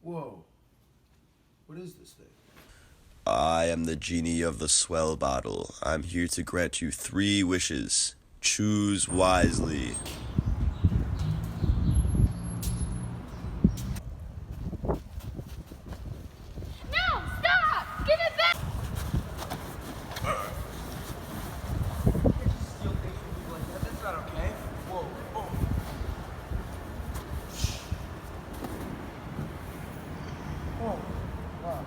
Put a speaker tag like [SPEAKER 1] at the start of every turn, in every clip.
[SPEAKER 1] Whoa. What is this thing?
[SPEAKER 2] I am the genie of the swell bottle. I'm here to grant you 3 wishes. Choose wisely.
[SPEAKER 3] No! Stop! Give it back!
[SPEAKER 1] Steal things from people like that? That's not okay. Whoa. Oh. Oh. Wow.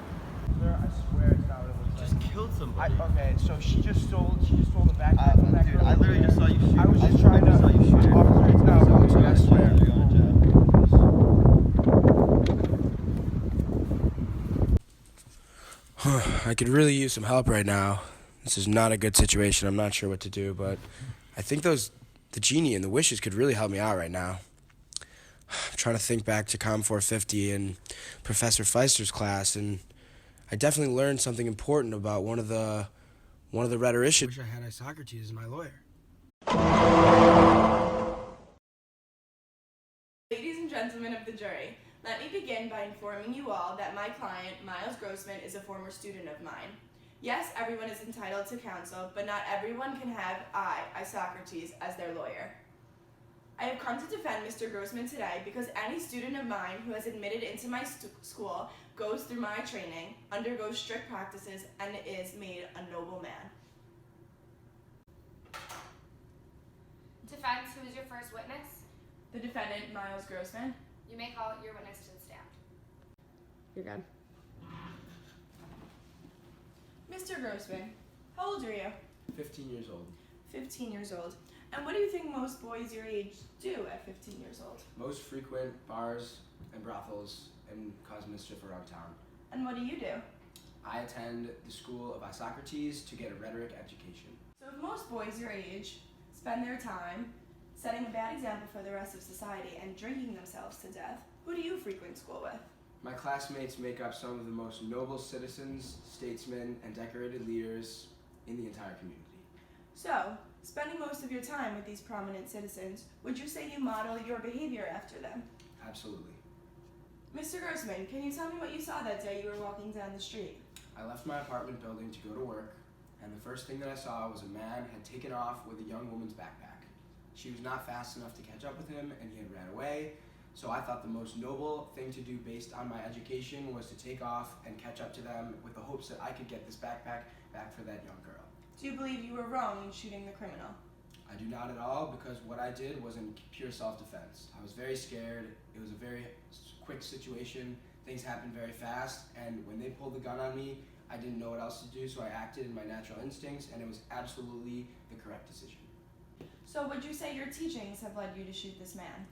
[SPEAKER 1] Sir, I swear it's not what it looks like.
[SPEAKER 4] Just killed somebody.
[SPEAKER 1] Okay, so she just stole the backpack from that
[SPEAKER 4] Dude,
[SPEAKER 1] girl.
[SPEAKER 4] I literally just saw you shoot.
[SPEAKER 1] I was just trying to.
[SPEAKER 4] saw you shoot.
[SPEAKER 1] Officer, it's not what it looks like, I swear.
[SPEAKER 4] You're going to jail.
[SPEAKER 5] I could really use some help right now. This is not a good situation. I'm not sure what to do, but I think the genie and the wishes could really help me out right now. I'm trying to think back to Comm450 and Professor Feister's class, and I definitely learned something important about one of the rhetoricians. I wish I had Socrates as my lawyer.
[SPEAKER 6] Ladies and gentlemen of the jury, let me begin by informing you all that my client, Myles Grossman, is a former student of mine. Yes, everyone is entitled to counsel, but not everyone can have I, Socrates, as their lawyer. I have come to defend Mr. Grossman today because any student of mine who has admitted into my school goes through my training, undergoes strict practices, and is made a noble man.
[SPEAKER 3] Defense, who is your first witness?
[SPEAKER 6] The defendant, Myles Grossman.
[SPEAKER 3] You may call your witness to the stand.
[SPEAKER 6] You're good. Mr. Grossman, how old are you?
[SPEAKER 1] 15 years old.
[SPEAKER 6] 15 years old. And what do you think most boys your age do at 15 years old?
[SPEAKER 1] Most frequent bars and brothels and cause mischief around town.
[SPEAKER 6] And what do you do?
[SPEAKER 1] I attend the school of Socrates to get a rhetoric education.
[SPEAKER 6] So if most boys your age spend their time setting a bad example for the rest of society and drinking themselves to death, who do you frequent school with?
[SPEAKER 1] My classmates make up some of the most noble citizens, statesmen, and decorated leaders in the entire community.
[SPEAKER 6] So, spending most of your time with these prominent citizens, would you say you model your behavior after them?
[SPEAKER 1] Absolutely.
[SPEAKER 6] Mr. Grossman, can you tell me what you saw that day you were walking down the street?
[SPEAKER 1] I left my apartment building to go to work, and the first thing that I saw was a man had taken off with a young woman's backpack. She was not fast enough to catch up with him, and he had ran away. So I thought the most noble thing to do based on my education was to take off and catch up to them with the hopes that I could get this backpack back for that young girl.
[SPEAKER 6] Do you believe you were wrong in shooting the criminal?
[SPEAKER 1] I do not at all, because what I did was in pure self-defense. I was very scared. It was a very quick situation. Things happened very fast, and when they pulled the gun on me, I didn't know what else to do, so I acted in my natural instincts, and it was absolutely the correct decision.
[SPEAKER 6] So would you say your teachings have led you to shoot this man?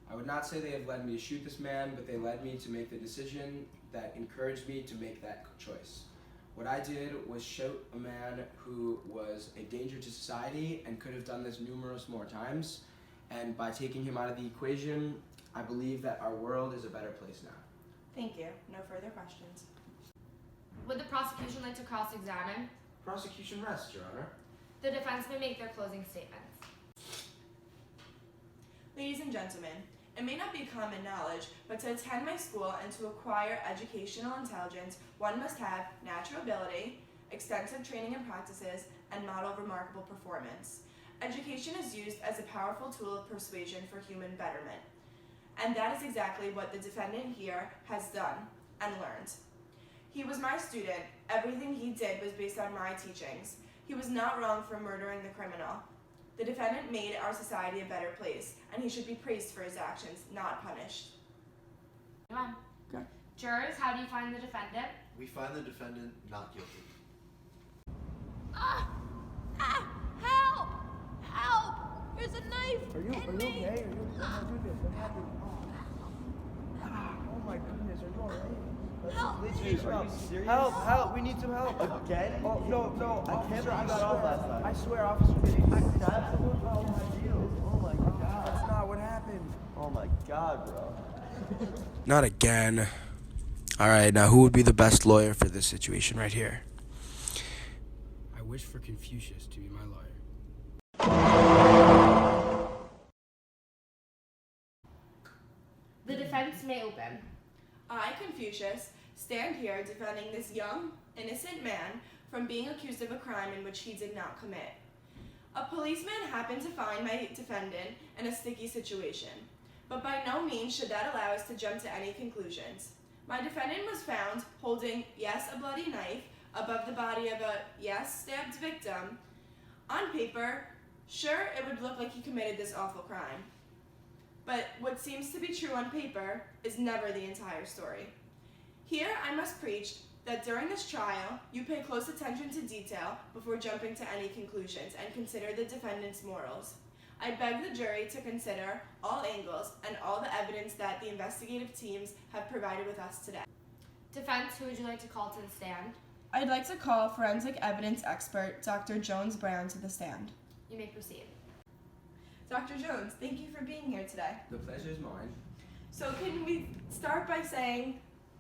[SPEAKER 1] I would not say they have led me to shoot this man, but they led me to make the decision that encouraged me to make that choice. What I did was shoot a man who was a danger to society and could have done this numerous more times. And by taking him out of the equation, I believe that our world is a better place now.
[SPEAKER 6] Thank you. No further questions.
[SPEAKER 3] Would the prosecution like to cross-examine?
[SPEAKER 1] Prosecution rests, Your Honor.
[SPEAKER 3] The defense may make their closing statements.
[SPEAKER 6] Ladies and gentlemen, it may not be common knowledge, but to attend my school and to acquire educational intelligence, one must have natural ability, extensive training and practices, and model remarkable performance. Education is used as a powerful tool of persuasion for human betterment. And that is exactly what the defendant here has done and learned. He was my student. Everything he did was based on my teachings. He was not wrong for murdering the criminal. The defendant made our society a better place, and he should be praised for his actions, not punished.
[SPEAKER 3] Go on.
[SPEAKER 6] Okay.
[SPEAKER 3] Jurors, how do you find the defendant?
[SPEAKER 4] We find the defendant not guilty.
[SPEAKER 3] Help! Help! There's a knife!
[SPEAKER 1] Are you okay? Are you? Oh my goodness, what happened? Oh my goodness, are you alright?
[SPEAKER 3] Help!
[SPEAKER 4] Please, are you serious?
[SPEAKER 7] Help! We need some help.
[SPEAKER 4] Again?
[SPEAKER 7] Oh, no.
[SPEAKER 4] I can't believe you got off last time.
[SPEAKER 7] I swear, officer.
[SPEAKER 4] Stab someone? Oh my deal. Oh my god.
[SPEAKER 7] That's not what happened.
[SPEAKER 4] Oh my god, bro.
[SPEAKER 5] Not again. All right, now who would be the best lawyer for this situation right here? I wish for Confucius to be my lawyer.
[SPEAKER 3] The defense may open.
[SPEAKER 6] I, Confucius, stand here defending this young, innocent man from being accused of a crime in which he did not commit. A policeman happened to find my defendant in a sticky situation, but by no means should that allow us to jump to any conclusions. My defendant was found holding, yes, a bloody knife above the body of a, yes, stabbed victim. On paper, sure, it would look like he committed this awful crime. But what seems to be true on paper is never the entire story. Here, I must preach that during this trial, you pay close attention to detail before jumping to any conclusions and consider the defendant's morals. I beg the jury to consider all angles and all the evidence that the investigative teams have provided with us today.
[SPEAKER 3] Defense, who would you like to call to the stand?
[SPEAKER 6] I'd like to call forensic evidence expert Dr. Jones Brown to the stand.
[SPEAKER 3] You may proceed.
[SPEAKER 6] Dr. Jones, thank you for being here today.
[SPEAKER 1] The pleasure is mine.
[SPEAKER 6] So can we start by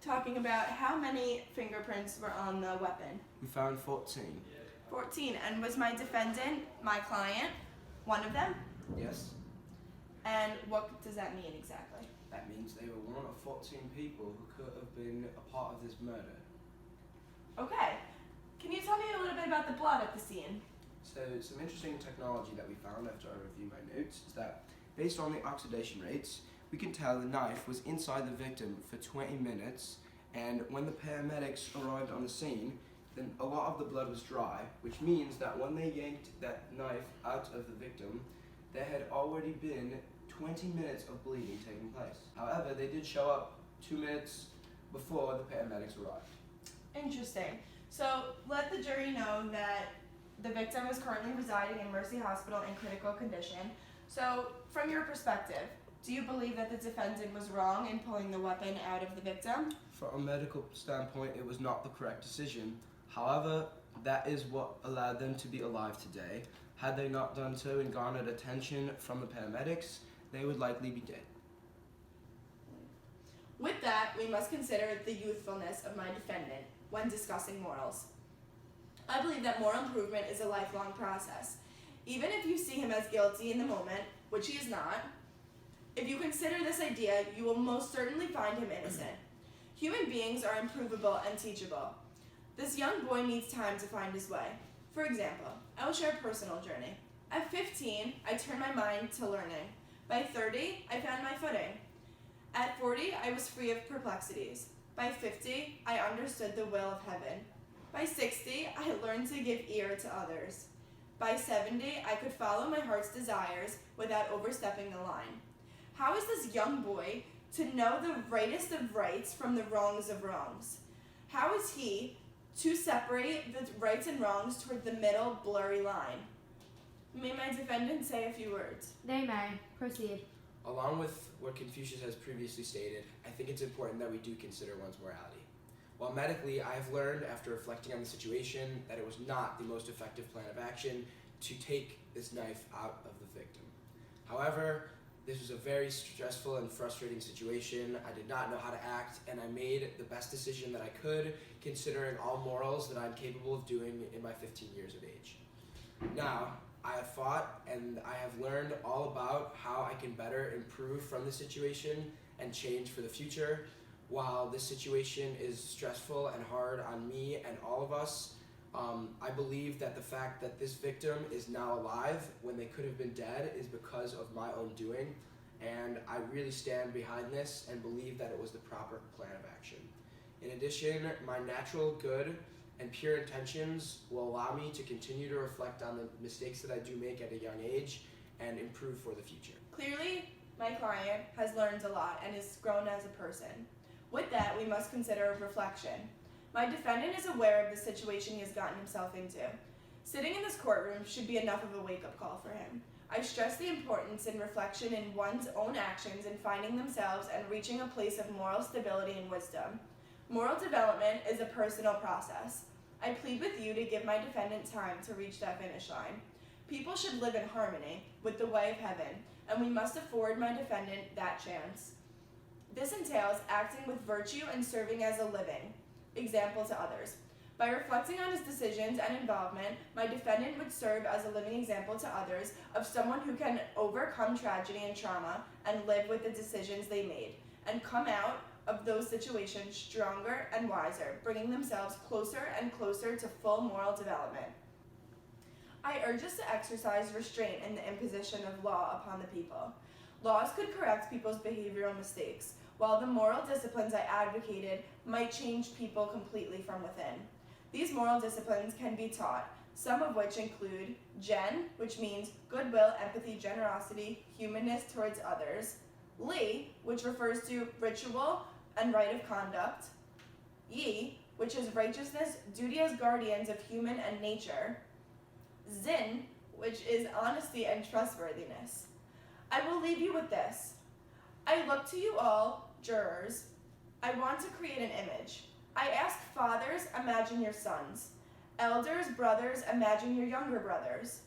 [SPEAKER 6] talking about how many fingerprints were on the weapon?
[SPEAKER 1] We found 14.
[SPEAKER 6] 14. And was my defendant, my client, one of them?
[SPEAKER 1] Yes?
[SPEAKER 6] And what does that mean exactly?
[SPEAKER 1] That means they were one of 14 people who could have been a part of this murder.
[SPEAKER 6] Okay. Can you tell me a little bit about the blood at the scene?
[SPEAKER 1] So some interesting technology that we found after I reviewed my notes is that based on the oxidation rates, we can tell the knife was inside the victim for 20 minutes, and when the paramedics arrived on the scene, then a lot of the blood was dry, which means that when they yanked that knife out of the victim, there had already been 20 minutes of bleeding taking place. However, they did show up 2 minutes before the paramedics arrived.
[SPEAKER 6] Interesting. So let the jury know that the victim is currently residing in Mercy Hospital in critical condition. So from your perspective, do you believe that the defendant was wrong in pulling the weapon out of the victim?
[SPEAKER 1] From a medical standpoint, it was not the correct decision. However, that is what allowed them to be alive today. Had they not done so and garnered attention from the paramedics, they would likely be dead.
[SPEAKER 6] With that, we must consider the youthfulness of my defendant when discussing morals. I believe that moral improvement is a lifelong process. Even if you see him as guilty in the moment, which he is not, if you consider this idea, you will most certainly find him innocent. Human beings are improvable and teachable. This young boy needs time to find his way. For example, I will share a personal journey. At 15, I turned my mind to learning. By 30, I found my footing. At 40, I was free of perplexities. By 50, I understood the will of heaven. By 60, I learned to give ear to others. By 70, I could follow my heart's desires without overstepping the line. How is this young boy to know the rightest of rights from the wrongs of wrongs? How is he to separate the rights and wrongs toward the middle, blurry line? May my defendant say a few words?
[SPEAKER 3] They may. Proceed.
[SPEAKER 1] Along with what Confucius has previously stated, I think it's important that we do consider one's morality. While medically, I have learned after reflecting on the situation that it was not the most effective plan of action to take this knife out of the victim. However, this was a very stressful and frustrating situation. I did not know how to act, and I made the best decision that I could, considering all morals that I'm capable of doing in my 15 years of age. Now, I have fought and I have learned all about how I can better improve from the situation and change for the future. While this situation is stressful and hard on me and all of us, I believe that the fact that this victim is now alive when they could have been dead is because of my own doing, and I really stand behind this and believe that it was the proper plan of action. In addition, my natural good and pure intentions will allow me to continue to reflect on the mistakes that I do make at a young age and improve for the future.
[SPEAKER 6] Clearly, my client has learned a lot and has grown as a person. With that, we must consider reflection. My defendant is aware of the situation he has gotten himself into. Sitting in this courtroom should be enough of a wake-up call for him. I stress the importance in reflection in one's own actions in finding themselves and reaching a place of moral stability and wisdom. Moral development is a personal process. I plead with you to give my defendant time to reach that finish line. People should live in harmony with the way of heaven, and we must afford my defendant that chance. This entails acting with virtue and serving as a living example to others. By reflecting on his decisions and involvement, my defendant would serve as a living example to others of someone who can overcome tragedy and trauma and live with the decisions they made, and come out of those situations stronger and wiser, bringing themselves closer and closer to full moral development. I urge us to exercise restraint in the imposition of law upon the people. Laws could correct people's behavioral mistakes, while the moral disciplines I advocated might change people completely from within. These moral disciplines can be taught, some of which include Gen, which means goodwill, empathy, generosity, humanness towards others; Li, which refers to ritual and rite of conduct; Yi, which is righteousness, duty as guardians of human and nature; Zin, which is honesty and trustworthiness. I will leave you with this. I look to you all, jurors. I want to create an image. I ask fathers, imagine your sons. Elders, brothers, imagine your younger brothers.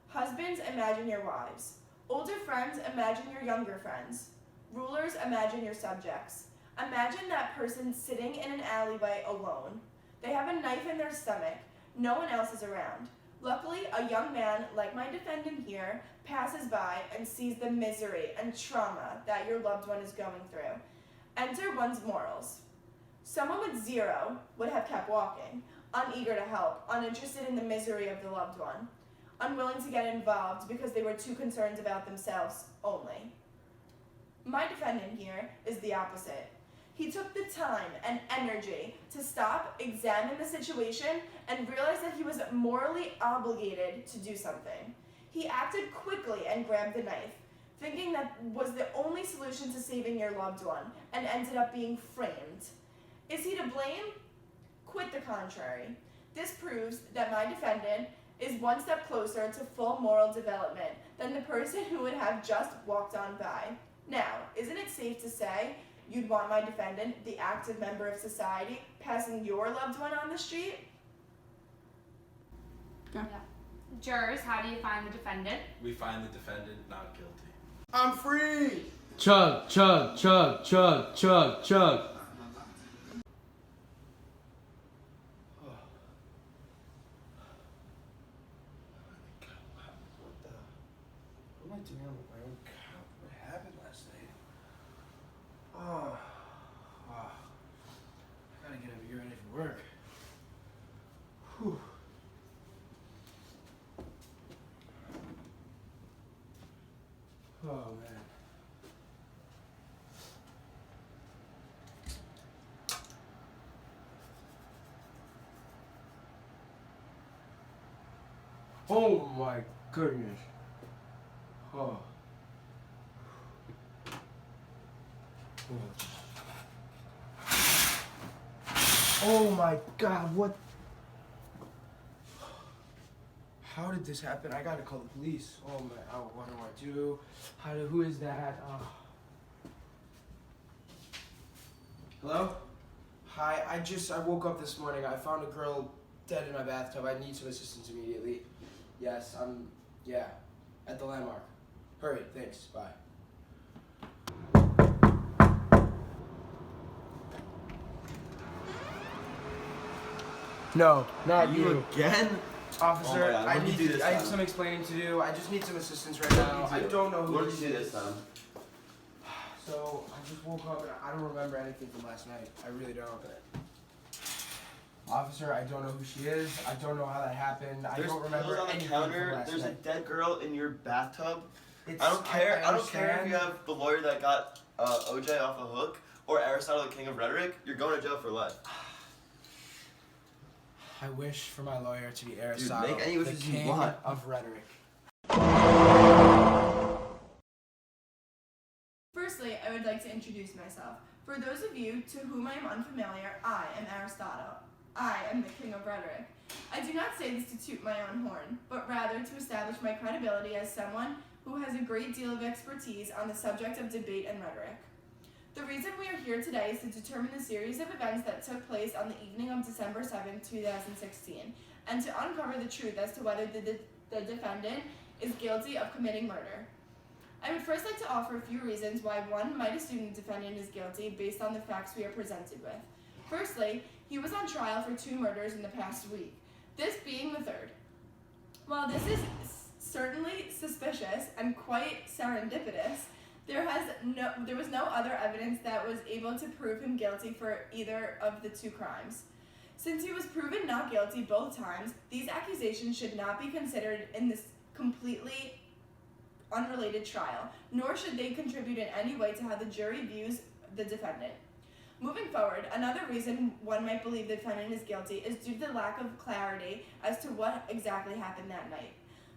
[SPEAKER 6] Husbands, imagine your wives. Older friends, imagine your younger friends. Rulers, imagine your subjects. Imagine that person sitting in an alleyway alone. They have a knife in their stomach. No one else is around. Luckily, a young man, like my defendant here, passes by and sees the misery and trauma that your loved one is going through. Enter one's morals. Someone with 0 would have kept walking, uneager to help, uninterested in the misery of the loved one, unwilling to get involved because they were too concerned about themselves only. My defendant here is the opposite. He took the time and energy to stop, examine the situation, and realize that he was morally obligated to do something. He acted quickly and grabbed the knife, thinking that was the only solution to saving your loved one, and ended up being framed. Is he to blame? Quite the contrary. This proves that my defendant is one step closer to full moral development than the person who would have just walked on by. Now, isn't it safe to say you'd want my defendant, the active member of society, passing your loved one on the street?
[SPEAKER 3] Yeah. Jurors, how do you find the defendant?
[SPEAKER 8] We find the defendant not guilty.
[SPEAKER 7] I'm free!
[SPEAKER 4] Chug, chug, chug, chug, chug, chug.
[SPEAKER 5] What am I doing with my own cup? What happened last night? Oh. I gotta get up and get ready for work. Whew. Oh man. Oh my goodness. Oh. Oh my God, what? How did this happen? I gotta call the police. Oh my, oh, what do I do? Who is that? Hello? Hi, I woke up this morning. I found a girl dead in my bathtub. I need some assistance immediately. Yes, yeah, at the landmark. Hurry, thanks, bye. No, not you.
[SPEAKER 2] Again?
[SPEAKER 5] Officer,
[SPEAKER 2] Oh my God, what did you do this
[SPEAKER 5] I have
[SPEAKER 2] time?
[SPEAKER 5] some explaining to do. I just need some assistance right now. I don't know who
[SPEAKER 2] What did
[SPEAKER 5] this
[SPEAKER 2] you do
[SPEAKER 5] is.
[SPEAKER 2] this time?
[SPEAKER 5] So, I just woke up and I don't remember anything from last night. I really don't. Officer, I don't know who she is. I don't know how that happened. I
[SPEAKER 2] There's
[SPEAKER 5] don't remember
[SPEAKER 2] pills on the
[SPEAKER 5] anything
[SPEAKER 2] counter.
[SPEAKER 5] from last
[SPEAKER 2] There's
[SPEAKER 5] night.
[SPEAKER 2] a dead girl in your bathtub.
[SPEAKER 5] It's,
[SPEAKER 2] I don't care. I don't care if
[SPEAKER 5] understand.
[SPEAKER 2] you have the lawyer that got OJ off the hook or Aristotle, the king of rhetoric. You're going to jail for life.
[SPEAKER 5] I wish for my lawyer to be Aristotle,
[SPEAKER 2] make any
[SPEAKER 5] the
[SPEAKER 2] wishes you
[SPEAKER 5] king
[SPEAKER 2] want.
[SPEAKER 5] of rhetoric.
[SPEAKER 6] Firstly, I would like to introduce myself. For those of you to whom I am unfamiliar, I am Aristotle. I am the king of rhetoric. I do not say this to toot my own horn, but rather to establish my credibility as someone who has a great deal of expertise on the subject of debate and rhetoric. The reason we are here today is to determine the series of events that took place on the evening of December 7, 2016, and to uncover the truth as to whether the defendant is guilty of committing murder. I would first like to offer a few reasons why one might assume the defendant is guilty based on the facts we are presented with. Firstly, he was on trial for 2 murders in the past week, this being the 3rd. While this is certainly suspicious and quite serendipitous, There was no other evidence that was able to prove him guilty for either of the two crimes. Since he was proven not guilty both times, these accusations should not be considered in this completely unrelated trial, nor should they contribute in any way to how the jury views the defendant. Moving forward, another reason one might believe the defendant is guilty is due to the lack of clarity as to what exactly happened that night.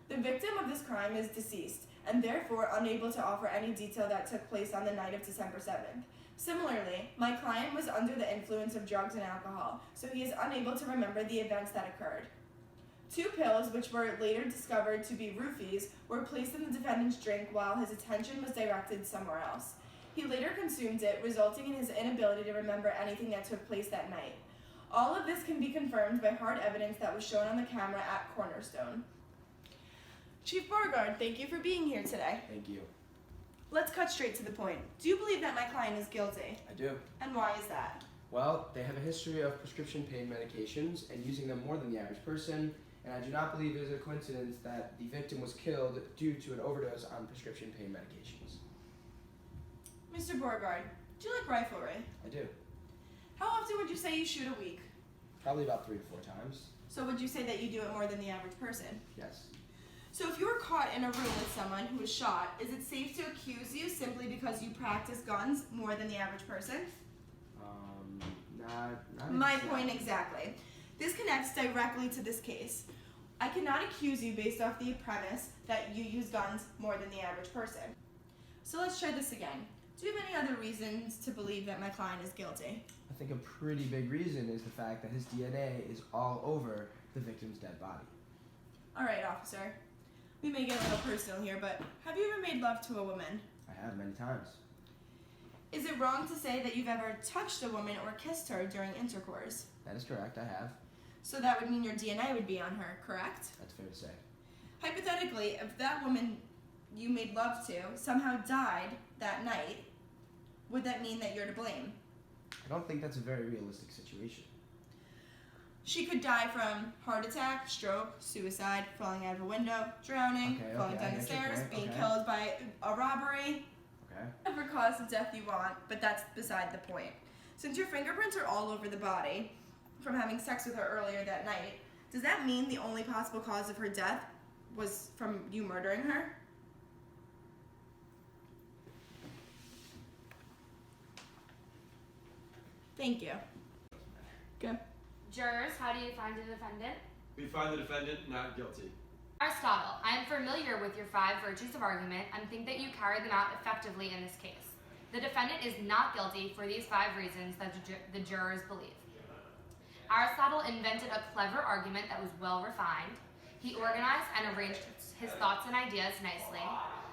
[SPEAKER 6] The victim of this crime is deceased, and therefore unable to offer any detail that took place on the night of December 7th. Similarly, my client was under the influence of drugs and alcohol, so he is unable to remember the events that occurred. 2 pills, which were later discovered to be roofies, were placed in the defendant's drink while his attention was directed somewhere else. He later consumed it, resulting in his inability to remember anything that took place that night. All of this can be confirmed by hard evidence that was shown on the camera at Cornerstone. Chief Beauregard, thank you for being here today.
[SPEAKER 1] Thank you.
[SPEAKER 6] Let's cut straight to the point. Do you believe that my client is guilty?
[SPEAKER 1] I do.
[SPEAKER 6] And why is that?
[SPEAKER 1] Well, they have a history of prescription pain medications and using them more than the average person, and I do not believe it is a coincidence that the victim was killed due to an overdose on prescription pain medications.
[SPEAKER 6] Mr. Beauregard, do you like riflery?
[SPEAKER 1] I do.
[SPEAKER 6] How often would you say you shoot a week?
[SPEAKER 1] Probably about 3 to 4 times.
[SPEAKER 6] So would you say that you do it more than the average person?
[SPEAKER 1] Yes.
[SPEAKER 6] So if you were caught in a room with someone who was shot, is it safe to accuse you simply because you practice guns more than the average person?
[SPEAKER 1] Not
[SPEAKER 6] My
[SPEAKER 1] exactly.
[SPEAKER 6] point exactly. This connects directly to this case. I cannot accuse you based off the premise that you use guns more than the average person. So let's try this again. Do you have any other reasons to believe that my client is guilty?
[SPEAKER 1] I think a pretty big reason is the fact that his DNA is all over the victim's dead body.
[SPEAKER 6] Alright, officer. We may get a little personal here, but have you ever made love to a woman?
[SPEAKER 1] I have many times.
[SPEAKER 6] Is it wrong to say that you've ever touched a woman or kissed her during intercourse?
[SPEAKER 1] That is correct, I have.
[SPEAKER 6] So that would mean your DNA would be on her, correct?
[SPEAKER 1] That's fair to say.
[SPEAKER 6] Hypothetically, if that woman you made love to somehow died that night, would that mean that you're to blame?
[SPEAKER 1] I don't think that's a very realistic situation.
[SPEAKER 6] She could die from heart attack, stroke, suicide, falling out of a window, drowning, falling down the stairs, being killed by a robbery.
[SPEAKER 1] Okay.
[SPEAKER 6] Whatever cause of death you want, but that's beside the point. Since your fingerprints are all over the body from having sex with her earlier that night, does that mean the only possible cause of her death was from you murdering her? Thank you. Good.
[SPEAKER 3] Jurors, how do you find the defendant?
[SPEAKER 8] We find the defendant not guilty.
[SPEAKER 3] Aristotle, I am familiar with your 5 virtues of argument and think that you carried them out effectively in this case. The defendant is not guilty for these 5 reasons that the jurors believe. Aristotle invented a clever argument that was well refined. He organized and arranged his thoughts and ideas nicely.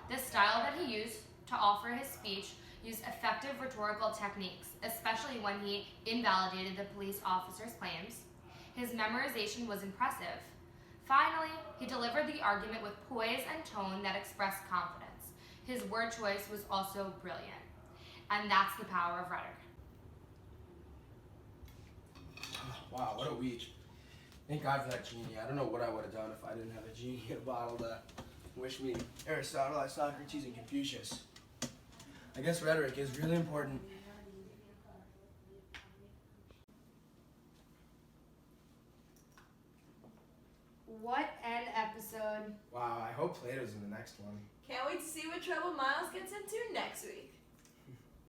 [SPEAKER 3] The style that he used to offer his speech used effective rhetorical techniques, especially when he invalidated the police officer's claims. His memorization was impressive. Finally, he delivered the argument with poise and tone that expressed confidence. His word choice was also brilliant. And that's the power of rhetoric.
[SPEAKER 1] Wow, what a week. Thank God for that genie. I don't know what I would have done if I didn't have a genie in a bottle to wish me Aristotle, Socrates, and Confucius. I guess rhetoric is really important.
[SPEAKER 3] What an episode.
[SPEAKER 1] Wow, I hope Plato's in the next one.
[SPEAKER 6] Can't wait to see what trouble Myles gets into next week.